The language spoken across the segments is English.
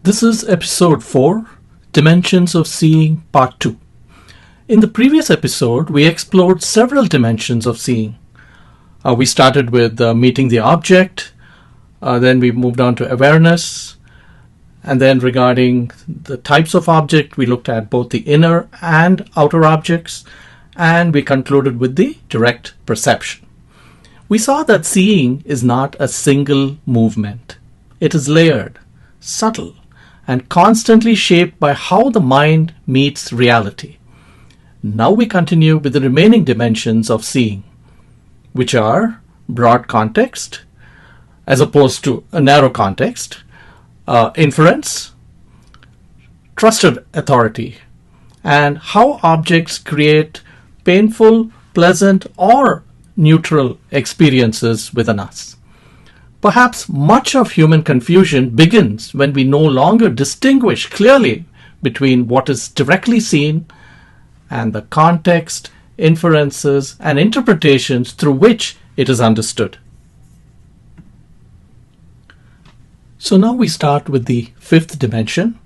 This is episode 4, Dimensions of Seeing, Part 2. In the previous episode, we explored several dimensions of seeing. We started with meeting the object, then we moved on to awareness, and then regarding the types of object, we looked at both the inner and outer objects, and we concluded with the direct perception. We saw that seeing is not a single movement. It is layered, subtle, and constantly shaped by how the mind meets reality. Now we continue with the remaining dimensions of seeing, which are broad context, as opposed to a narrow context, inference, trusted authority, and how objects create painful, pleasant, or neutral experiences within us. Perhaps much of human confusion begins when we no longer distinguish clearly between what is directly seen and the context, inferences, and interpretations through which it is understood. So now we start with the fifth dimension,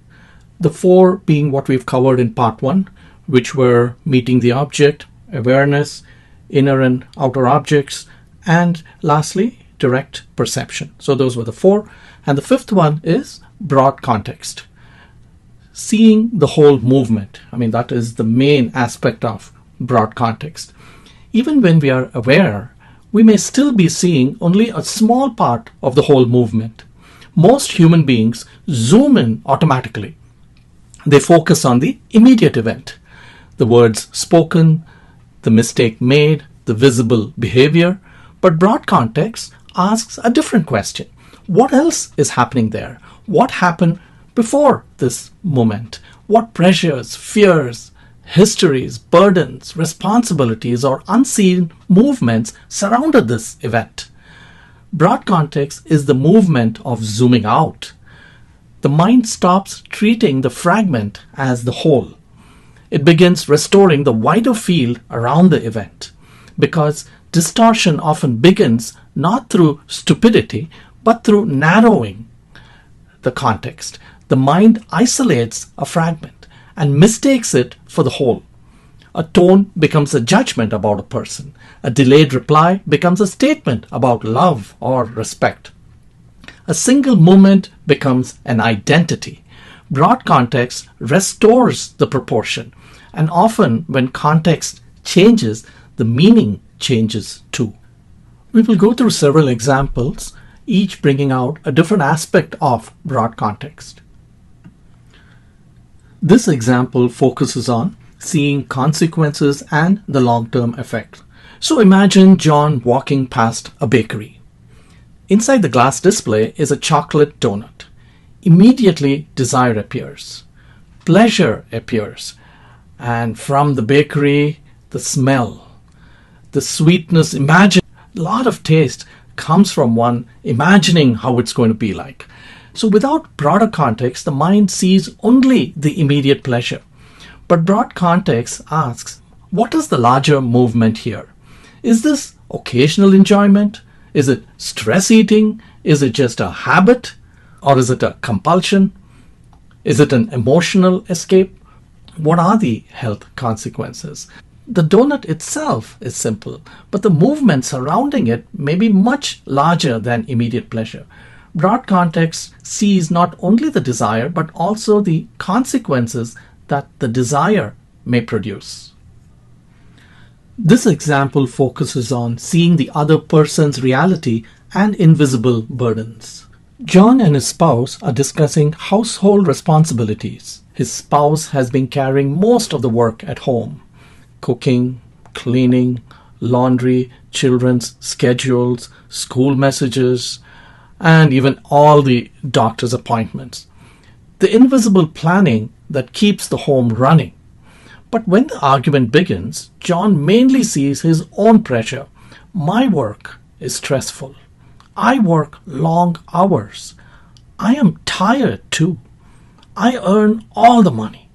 the four being what we've covered in part 1, which were meeting the object, awareness, inner and outer objects, and lastly, direct perception. So those were the four. And the fifth one is broad context. Seeing the whole movement. That is the main aspect of broad context. Even when we are aware, we may still be seeing only a small part of the whole movement. Most human beings zoom in automatically. They focus on the immediate event, the words spoken, the mistake made, the visible behavior. But broad context asks a different question. What else is happening there? What happened before this moment? What pressures, fears, histories, burdens, responsibilities, or unseen movements surrounded this event? Broad context is the movement of zooming out. The mind stops treating the fragment as the whole. It begins restoring the wider field around the event, because distortion often begins not through stupidity, but through narrowing the context. The mind isolates a fragment and mistakes it for the whole. A tone becomes a judgment about a person. A delayed reply becomes a statement about love or respect. A single moment becomes an identity. Broad context restores the proportion, and often when context changes, the meaning changes too. We will go through several examples, each bringing out a different aspect of broad context. This example focuses on seeing consequences and the long-term effect. So imagine John walking past a bakery. Inside the glass display is a chocolate donut. Immediately, desire appears. Pleasure appears. And from the bakery, the smell, the sweetness, a lot of taste comes from one imagining how it's going to be like. So without broader context, the mind sees only the immediate pleasure. But broad context asks, what is the larger movement here? Is this occasional enjoyment? Is it stress eating? Is it just a habit? Or is it a compulsion? Is it an emotional escape? What are the health consequences? The donut itself is simple, but the movement surrounding it may be much larger than immediate pleasure. Broad context sees not only the desire, but also the consequences that the desire may produce. This example focuses on seeing the other person's reality and invisible burdens. John and his spouse are discussing household responsibilities. His spouse has been carrying most of the work at home. Cooking, cleaning, laundry, children's schedules, school messages, and even all the doctor's appointments. The invisible planning that keeps the home running. But when the argument begins, John mainly sees his own pressure. My work is stressful. I work long hours. I am tired too. I earn all the money.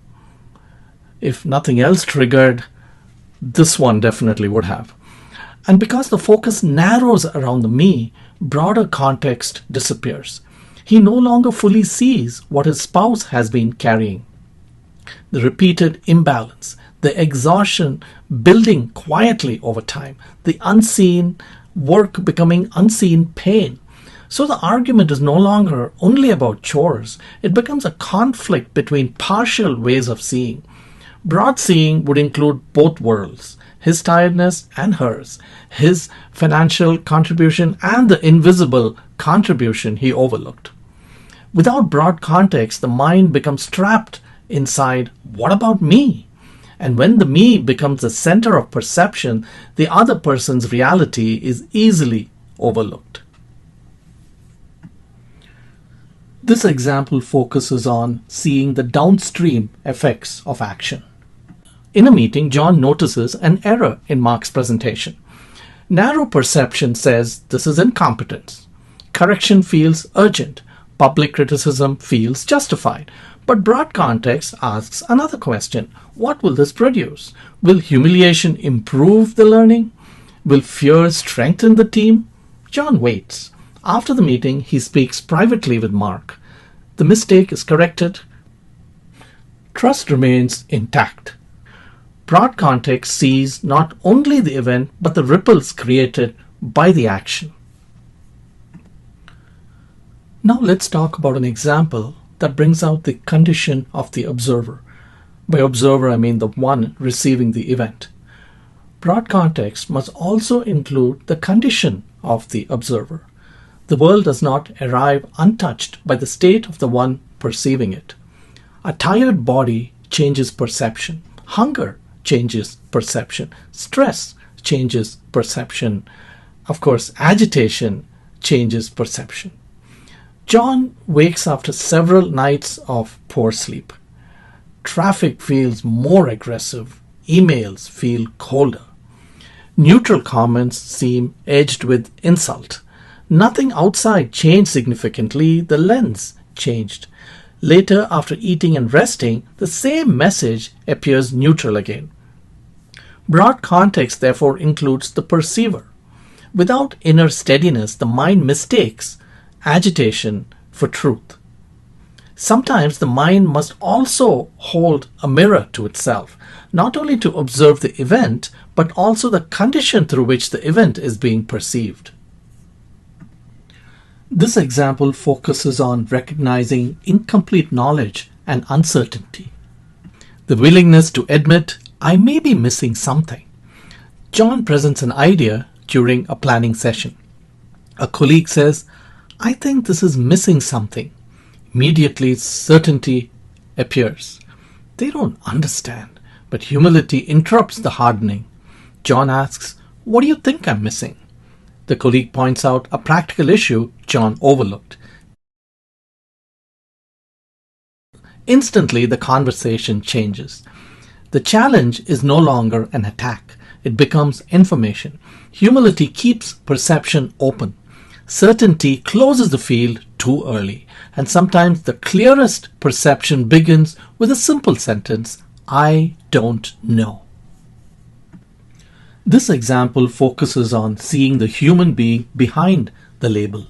If nothing else triggered, this one definitely would have. And because the focus narrows around the me, broader context disappears. He no longer fully sees what his spouse has been carrying. The repeated imbalance, the exhaustion building quietly over time, the unseen work becoming unseen pain. So the argument is no longer only about chores, it becomes a conflict between partial ways of seeing. Broad seeing would include both worlds, his tiredness and hers, his financial contribution and the invisible contribution he overlooked. Without broad context, the mind becomes trapped inside, what about me? And when the me becomes the center of perception, the other person's reality is easily overlooked. This example focuses on seeing the downstream effects of action. In a meeting, John notices an error in Mark's presentation. Narrow perception says this is incompetence. Correction feels urgent. Public criticism feels justified. But broad context asks another question. What will this produce? Will humiliation improve the learning? Will fear strengthen the team? John waits. After the meeting, he speaks privately with Mark. The mistake is corrected. Trust remains intact. Broad context sees not only the event but the ripples created by the action. Now let's talk about an example that brings out the condition of the observer. By observer, I mean the one receiving the event. Broad context must also include the condition of the observer. The world does not arrive untouched by the state of the one perceiving it. A tired body changes perception. Hunger changes perception. Stress changes perception. Of course, agitation changes perception. John wakes after several nights of poor sleep. Traffic feels more aggressive. Emails feel colder. Neutral comments seem edged with insult. Nothing outside changed significantly. The lens changed. Later, after eating and resting, the same message appears neutral again. Broad context therefore includes the perceiver. Without inner steadiness, the mind mistakes agitation for truth. Sometimes the mind must also hold a mirror to itself, not only to observe the event, but also the condition through which the event is being perceived. This example focuses on recognizing incomplete knowledge and uncertainty. The willingness to admit, I may be missing something. John presents an idea during a planning session. A colleague says, I think this is missing something. Immediately, certainty appears. They don't understand, but humility interrupts the hardening. John asks, what do you think I'm missing? The colleague points out a practical issue John overlooked. Instantly, the conversation changes. The challenge is no longer an attack. It becomes information. Humility keeps perception open. Certainty closes the field too early. And sometimes the clearest perception begins with a simple sentence, I don't know. This example focuses on seeing the human being behind the label.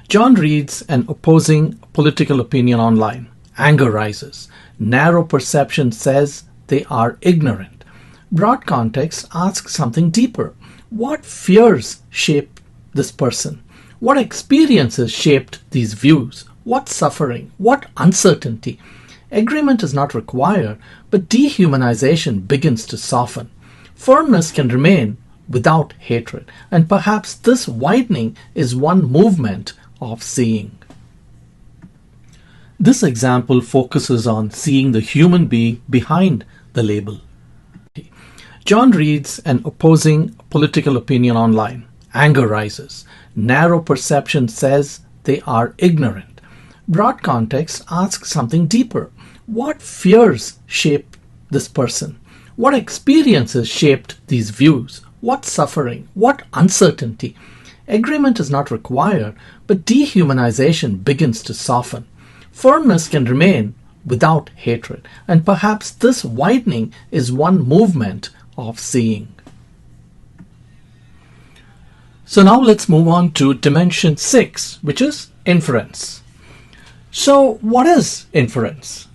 John reads an opposing political opinion online. Anger rises. Narrow perception says they are ignorant. Broad context asks something deeper. What fears shape this person? What experiences shaped these views? What suffering? What uncertainty? Agreement is not required, but dehumanization begins to soften. Firmness can remain without hatred, and perhaps this widening is one movement of seeing. This example focuses on seeing the human being behind the label. John reads an opposing political opinion online. Anger rises. Narrow perception says they are ignorant. Broad context asks something deeper. What fears shape this person? What experiences shaped these views? What suffering? What uncertainty? Agreement is not required, but dehumanization begins to soften. Firmness can remain without hatred, and perhaps this widening is one movement of seeing. So now let's move on to dimension 6, which is Inference. So, what is inference?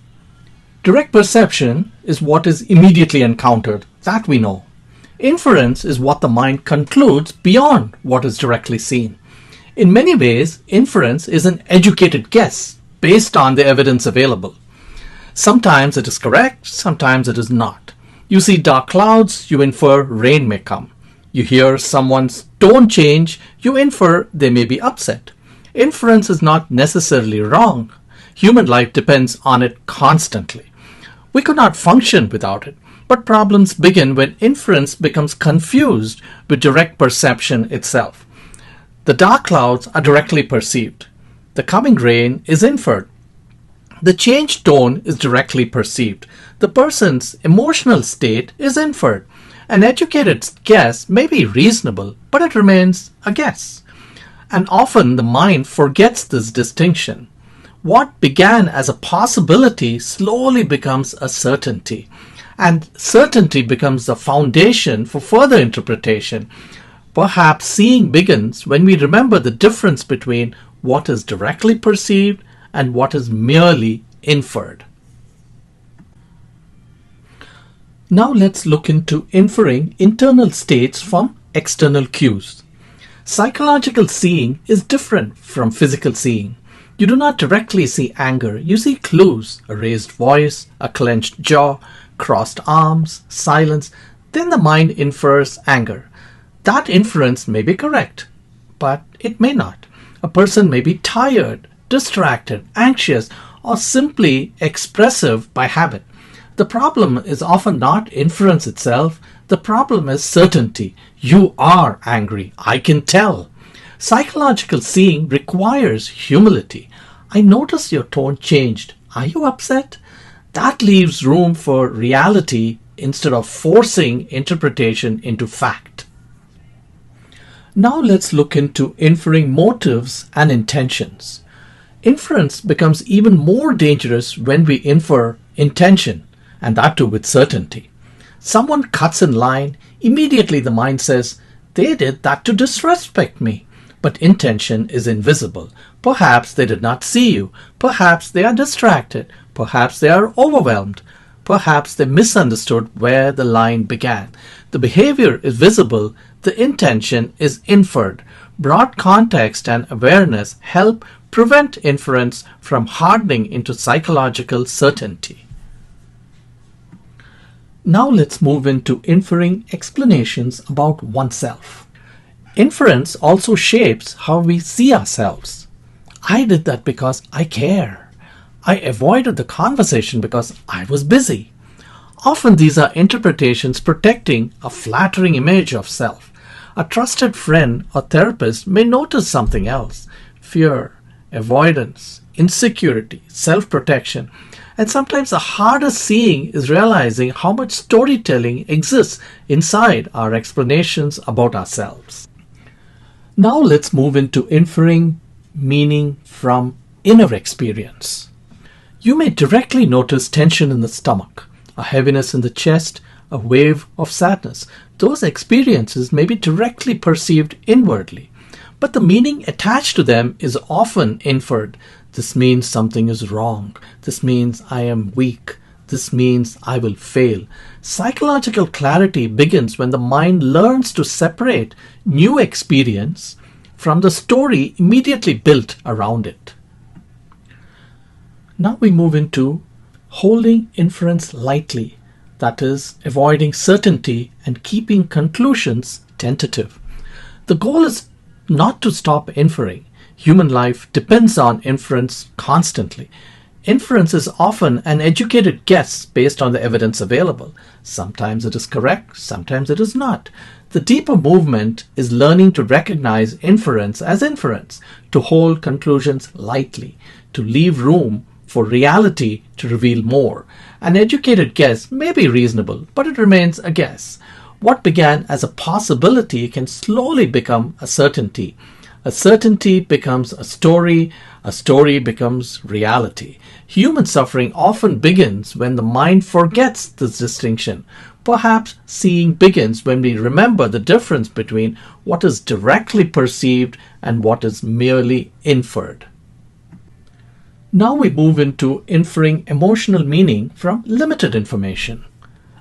Direct perception is what is immediately encountered, that we know. Inference is what the mind concludes beyond what is directly seen. In many ways, inference is an educated guess based on the evidence available. Sometimes it is correct, sometimes it is not. You see dark clouds, you infer rain may come. You hear someone's tone change, you infer they may be upset. Inference is not necessarily wrong. Human life depends on it constantly. We could not function without it, but problems begin when inference becomes confused with direct perception itself. The dark clouds are directly perceived. The coming rain is inferred. The changed tone is directly perceived. The person's emotional state is inferred. An educated guess may be reasonable, but it remains a guess. And often the mind forgets this distinction. What began as a possibility slowly becomes a certainty. And certainty becomes the foundation for further interpretation. Perhaps seeing begins when we remember the difference between what is directly perceived and what is merely inferred. Now let's look into inferring internal states from external cues. Psychological seeing is different from physical seeing. You do not directly see anger, you see clues, a raised voice, a clenched jaw, crossed arms, silence. Then the mind infers anger. That inference may be correct, but it may not. A person may be tired, distracted, anxious, or simply expressive by habit. The problem is often not inference itself. The problem is certainty. You are angry. I can tell. Psychological seeing requires humility. I notice your tone changed. Are you upset? That leaves room for reality instead of forcing interpretation into fact. Now let's look into inferring motives and intentions. Inference becomes even more dangerous when we infer intention, and that too with certainty. Someone cuts in line, immediately the mind says, they did that to disrespect me. But intention is invisible. Perhaps they did not see you. Perhaps they are distracted. Perhaps they are overwhelmed. Perhaps they misunderstood where the line began. The behavior is visible. The intention is inferred. Broad context and awareness help prevent inference from hardening into psychological certainty. Now let's move into inferring explanations about oneself. Inference also shapes how we see ourselves. I did that because I care. I avoided the conversation because I was busy. Often these are interpretations protecting a flattering image of self. A trusted friend or therapist may notice something else: fear, avoidance, insecurity, self-protection. And sometimes the hardest seeing is realizing how much storytelling exists inside our explanations about ourselves. Now let's move into inferring meaning from inner experience. You may directly notice tension in the stomach, a heaviness in the chest, a wave of sadness. Those experiences may be directly perceived inwardly, but the meaning attached to them is often inferred. This means something is wrong. This means I am weak. This means I will fail. Psychological clarity begins when the mind learns to separate new experience from the story immediately built around it. Now we move into holding inference lightly, that is, avoiding certainty and keeping conclusions tentative. The goal is not to stop inferring. Human life depends on inference constantly. Inference is often an educated guess based on the evidence available. Sometimes it is correct, sometimes it is not. The deeper movement is learning to recognize inference as inference, to hold conclusions lightly, to leave room for reality to reveal more. An educated guess may be reasonable, but it remains a guess. What began as a possibility can slowly become a certainty. A certainty becomes a story becomes reality. Human suffering often begins when the mind forgets this distinction. Perhaps seeing begins when we remember the difference between what is directly perceived and what is merely inferred. Now we move into inferring emotional meaning from limited information.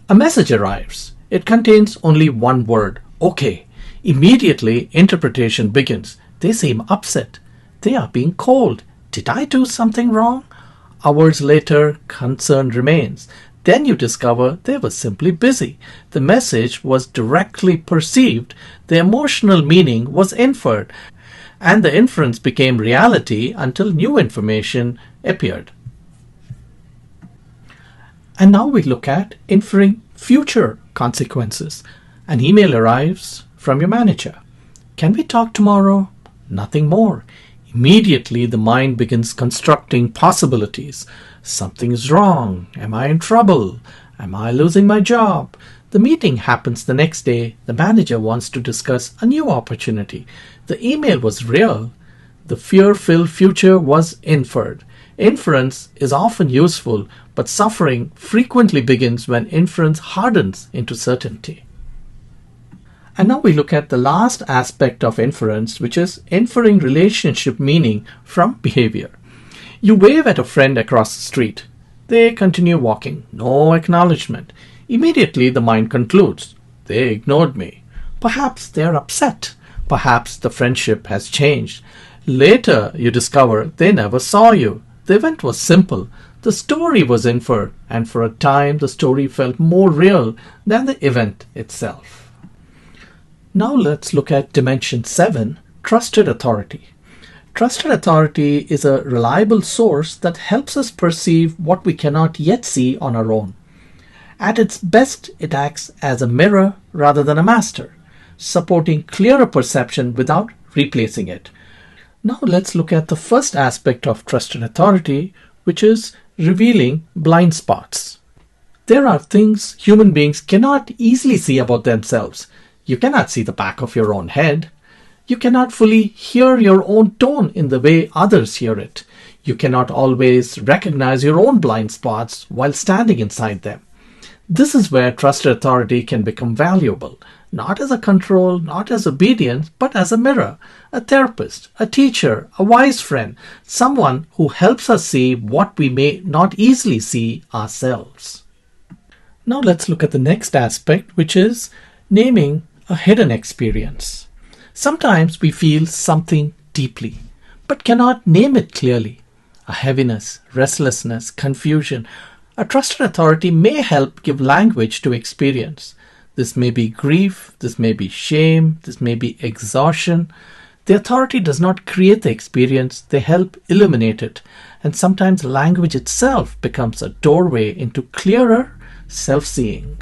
A message arrives. It contains only one word, okay. Immediately, interpretation begins. They seem upset. They are being cold. Did I do something wrong? Hours later, concern remains. Then you discover they were simply busy. The message was directly perceived. The emotional meaning was inferred. And the inference became reality until new information appeared. And now we look at inferring future consequences. An email arrives from your manager. Can we talk tomorrow? Nothing more. Immediately the mind begins constructing possibilities. Something is wrong. Am I in trouble? Am I losing my job? The meeting happens the next day. The manager wants to discuss a new opportunity. The email was real. The fear-filled future was inferred. Inference is often useful, but suffering frequently begins when inference hardens into certainty. And now we look at the last aspect of inference, which is inferring relationship meaning from behavior. You wave at a friend across the street. They continue walking. No acknowledgement. Immediately the mind concludes, they ignored me. Perhaps they are upset. Perhaps the friendship has changed. Later you discover they never saw you. The event was simple. The story was inferred, and for a time the story felt more real than the event itself. Now let's look at dimension 7, trusted authority. Trusted authority is a reliable source that helps us perceive what we cannot yet see on our own. At its best, it acts as a mirror rather than a master, supporting clearer perception without replacing it. Now let's look at the first aspect of trusted authority, which is revealing blind spots. There are things human beings cannot easily see about themselves. You cannot see the back of your own head. You cannot fully hear your own tone in the way others hear it. You cannot always recognize your own blind spots while standing inside them. This is where trusted authority can become valuable, not as a control, not as obedience, but as a mirror, a therapist, a teacher, a wise friend, someone who helps us see what we may not easily see ourselves. Now let's look at the next aspect, which is naming a hidden experience. Sometimes we feel something deeply, but cannot name it clearly. A heaviness, restlessness, confusion. A trusted authority may help give language to experience. This may be grief, this may be shame, this may be exhaustion. The authority does not create the experience, they help illuminate it. And sometimes language itself becomes a doorway into clearer self-seeing.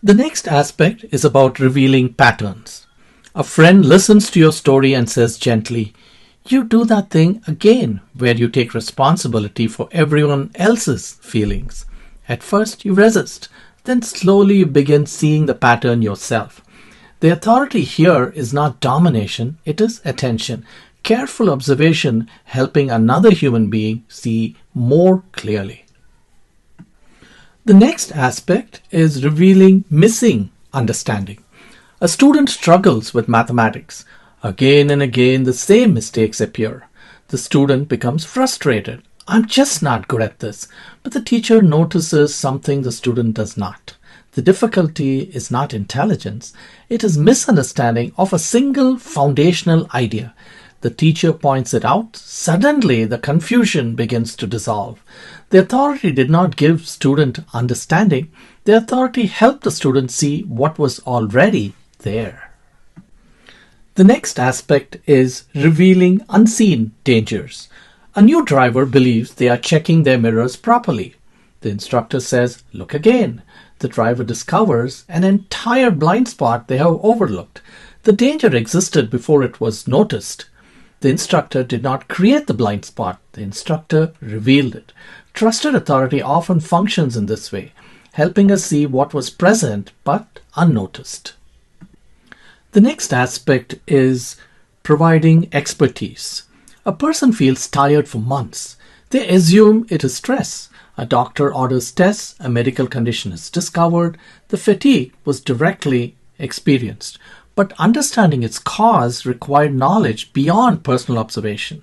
The next aspect is about revealing patterns. A friend listens to your story and says gently, "You do that thing again," where you take responsibility for everyone else's feelings. At first you resist, then slowly you begin seeing the pattern yourself. The authority here is not domination, it is attention, careful observation helping another human being see more clearly. The next aspect is revealing missing understanding. A student struggles with mathematics. Again and again the same mistakes appear. The student becomes frustrated. "I'm just not good at this." But the teacher notices something the student does not. The difficulty is not intelligence, it is misunderstanding of a single foundational idea. The teacher points it out. Suddenly the confusion begins to dissolve. The authority did not give student understanding. The authority helped the student see what was already there. The next aspect is revealing unseen dangers. A new driver believes they are checking their mirrors properly. The instructor says, "Look again." The driver discovers an entire blind spot they have overlooked. The danger existed before it was noticed. The instructor did not create the blind spot. The instructor revealed it. Trusted authority often functions in this way, helping us see what was present but unnoticed. The next aspect is providing expertise. A person feels tired for months. They assume it is stress. A doctor orders tests, a medical condition is discovered. The fatigue was directly experienced, but understanding its cause required knowledge beyond personal observation.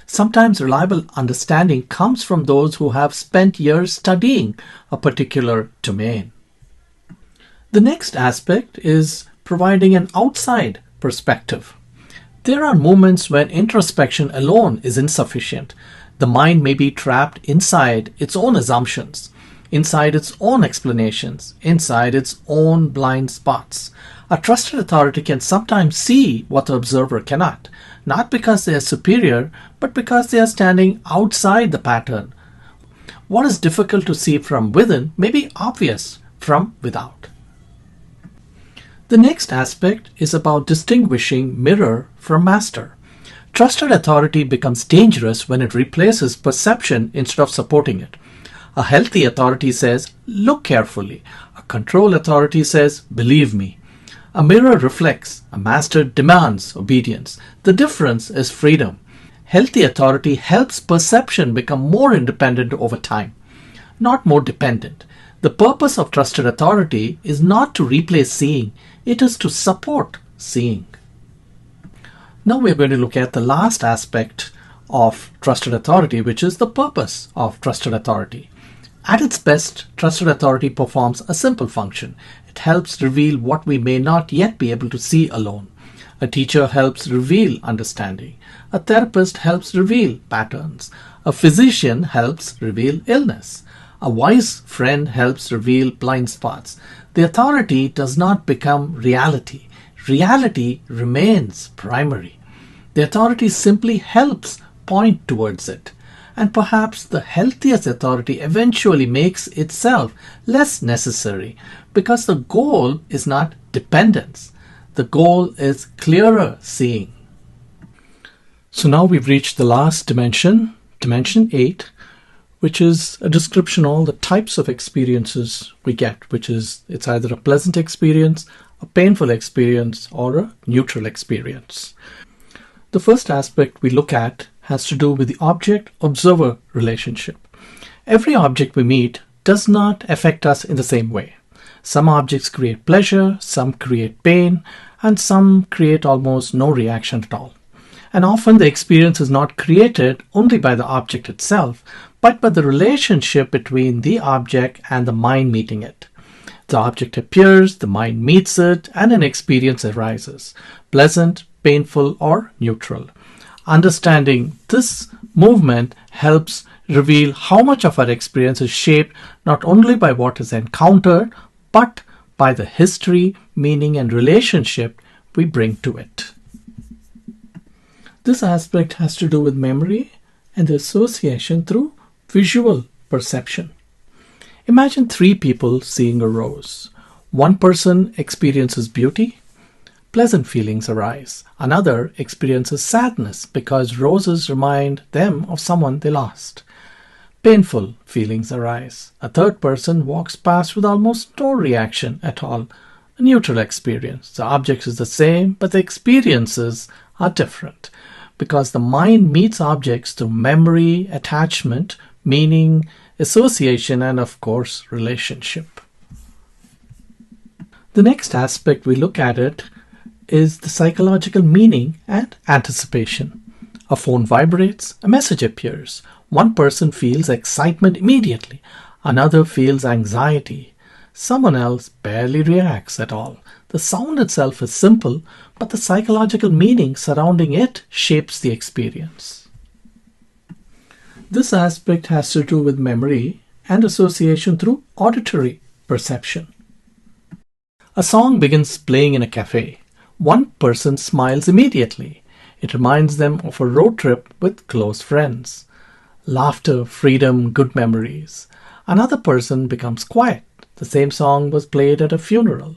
Sometimes reliable understanding comes from those who have spent years studying a particular domain. The next aspect is providing an outside perspective. There are moments when introspection alone is insufficient. The mind may be trapped inside its own assumptions, inside its own explanations, inside its own blind spots. A trusted authority can sometimes see what the observer cannot, not because they are superior, but because they are standing outside the pattern. What is difficult to see from within may be obvious from without. The next aspect is about distinguishing mirror from master. Trusted authority becomes dangerous when it replaces perception instead of supporting it. A healthy authority says, look carefully. A control authority says, believe me. A mirror reflects, a master demands obedience. The difference is freedom. Healthy authority helps perception become more independent over time, not more dependent. The purpose of trusted authority is not to replace seeing, it is to support seeing. Now we're going to look at the last aspect of trusted authority, which is the purpose of trusted authority. At its best, trusted authority performs a simple function. It helps reveal what we may not yet be able to see alone. A teacher helps reveal understanding. A therapist helps reveal patterns. A physician helps reveal illness. A wise friend helps reveal blind spots. The authority does not become reality. Reality remains primary. The authority simply helps point towards it. And perhaps the healthiest authority eventually makes itself less necessary because the goal is not dependence. The goal is clearer seeing. So now we've reached the last dimension, dimension 8, which is a description of all the types of experiences we get, which is it's either a pleasant experience, a painful experience, or a neutral experience. The first aspect we look at has to do with the object-observer relationship. Every object we meet does not affect us in the same way. Some objects create pleasure, some create pain, and some create almost no reaction at all. And often the experience is not created only by the object itself, but by the relationship between the object and the mind meeting it. The object appears, the mind meets it, and an experience arises, pleasant, painful, or neutral. Understanding this movement helps reveal how much of our experience is shaped not only by what is encountered, but by the history, meaning, and relationship we bring to it. This aspect has to do with memory and the association through visual perception. Imagine 3 people seeing a rose. One person experiences beauty. Pleasant feelings arise. Another experiences sadness because roses remind them of someone they lost. Painful feelings arise. A third person walks past with almost no reaction at all. A neutral experience. The object is the same, but the experiences are different because the mind meets objects through memory, attachment, meaning, association, and of course, relationship. The next aspect we look at it is the psychological meaning and anticipation. A phone vibrates, a message appears. One person feels excitement immediately, another feels anxiety. Someone else barely reacts at all. The sound itself is simple, but the psychological meaning surrounding it shapes the experience. This aspect has to do with memory and association through auditory perception. A song begins playing in a cafe. One person smiles immediately. It reminds them of a road trip with close friends. Laughter, freedom, good memories. Another person becomes quiet. The same song was played at a funeral.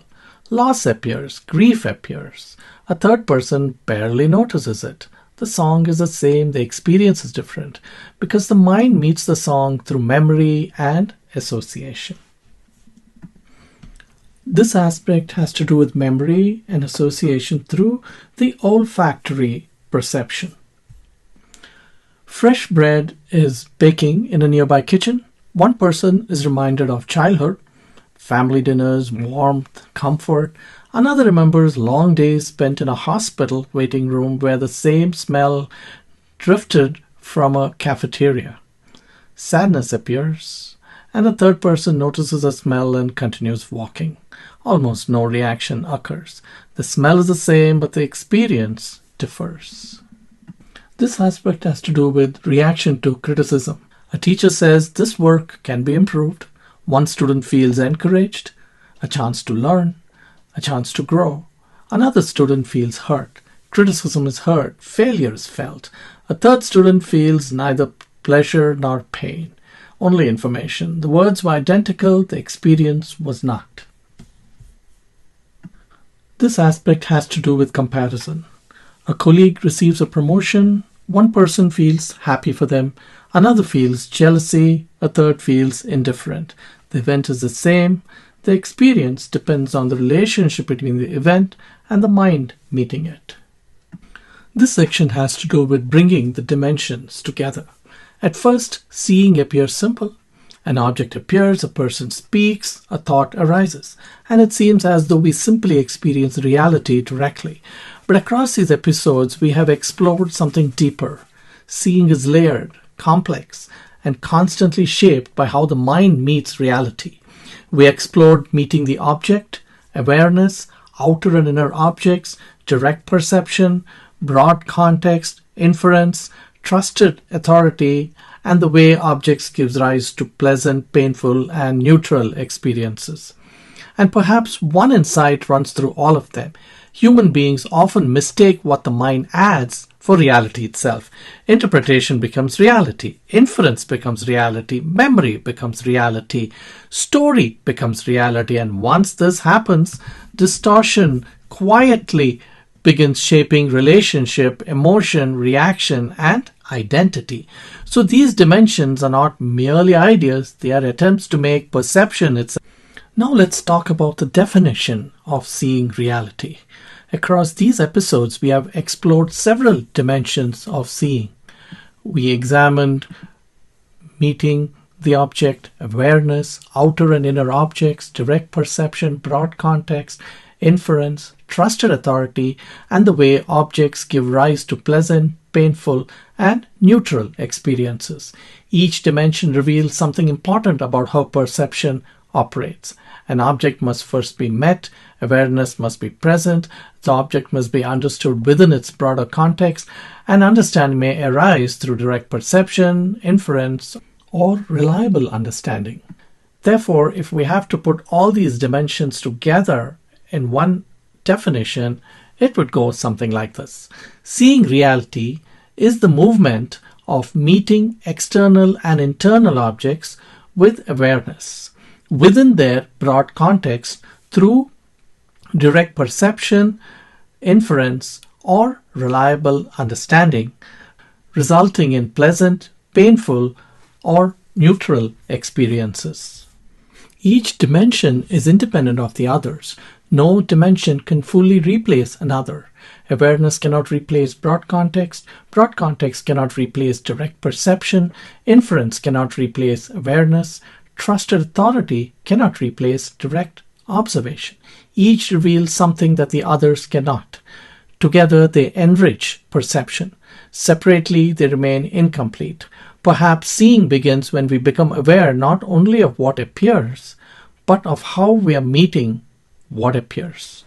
Loss appears, grief appears. A third person barely notices it. The song is the same, the experience is different, because the mind meets the song through memory and association. This aspect has to do with memory and association through the olfactory perception. Fresh bread is baking in a nearby kitchen. One person is reminded of childhood, family dinners, warmth, comfort. Another remembers long days spent in a hospital waiting room where the same smell drifted from a cafeteria. Sadness appears, and a third person notices a smell and continues walking. Almost no reaction occurs. The smell is the same, but the experience differs. This aspect has to do with reaction to criticism. A teacher says this work can be improved. One student feels encouraged, a chance to learn, a chance to grow. Another student feels hurt. Criticism is heard, failure is felt. A third student feels neither pleasure nor pain, only information. The words were identical, the experience was not. This aspect has to do with comparison. A colleague receives a promotion, one person feels happy for them, another feels jealousy, a third feels indifferent. The event is the same, the experience depends on the relationship between the event and the mind meeting it. This section has to do with bringing the dimensions together. At first, seeing appears simple. An object appears, a person speaks, a thought arises, and it seems as though we simply experience reality directly. But across these episodes, we have explored something deeper. Seeing is layered, complex, and constantly shaped by how the mind meets reality. We explored meeting the object, awareness, outer and inner objects, direct perception, broad context, inference, trusted authority, and the way objects give rise to pleasant, painful, and neutral experiences. And perhaps one insight runs through all of them. Human beings often mistake what the mind adds for reality itself. Interpretation becomes reality. Inference becomes reality. Memory becomes reality. Story becomes reality. And once this happens, distortion quietly begins shaping relationship, emotion, reaction, and identity. So these dimensions are not merely ideas, they are attempts to make perception itself. Now let's talk about the definition of seeing reality. Across these episodes, we have explored several dimensions of seeing. We examined meeting the object, awareness, outer and inner objects, direct perception, broad context, inference, trusted authority, and the way objects give rise to pleasant, painful, and neutral experiences. Each dimension reveals something important about how perception operates. An object must first be met, awareness must be present, the object must be understood within its broader context, and understanding may arise through direct perception, inference, or reliable understanding. Therefore, if we have to put all these dimensions together in one definition, it would go something like this. Seeing reality is the movement of meeting external and internal objects with awareness within their broad context through direct perception, inference, or reliable understanding, resulting in pleasant, painful, or neutral experiences. Each dimension is independent of the others. No dimension can fully replace another. Awareness cannot replace broad context cannot replace direct perception, inference cannot replace awareness, trusted authority cannot replace direct observation. Each reveals something that the others cannot. Together they enrich perception. Separately they remain incomplete. Perhaps seeing begins when we become aware not only of what appears, but of how we are meeting what appears.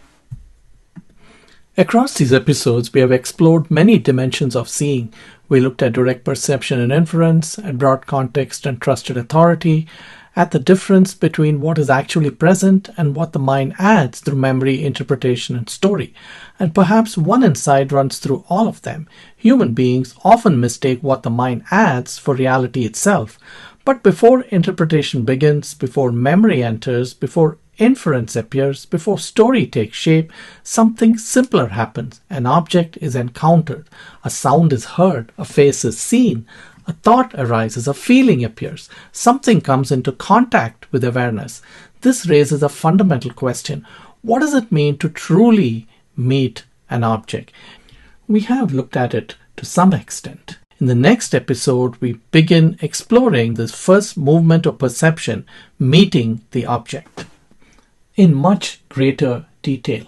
Across these episodes, we have explored many dimensions of seeing. We looked at direct perception and inference, at broad context and trusted authority, at the difference between what is actually present and what the mind adds through memory, interpretation, and story. And perhaps one insight runs through all of them. Human beings often mistake what the mind adds for reality itself. But before interpretation begins, before memory enters, before inference appears, before story takes shape, something simpler happens. An object is encountered, a sound is heard, a face is seen, a thought arises, a feeling appears, something comes into contact with awareness. This raises a fundamental question. What does it mean to truly meet an object? We have looked at it to some extent. In the next episode, we begin exploring this first movement of perception, meeting the object, in much greater detail.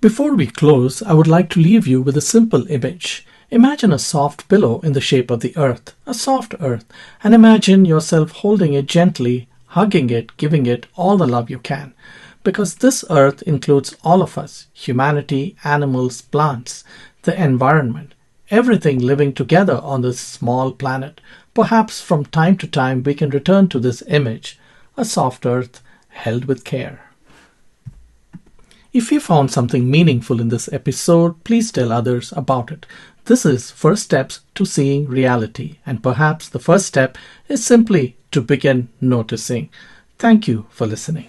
Before we close, I would like to leave you with a simple image. Imagine a soft pillow in the shape of the earth, a soft earth, and imagine yourself holding it gently, hugging it, giving it all the love you can. Because this earth includes all of us, humanity, animals, plants, the environment, everything living together on this small planet. Perhaps from time to time we can return to this image, a soft earth held with care. If you found something meaningful in this episode, please tell others about it. This is first steps to seeing reality, and perhaps the first step is simply to begin noticing. Thank you for listening.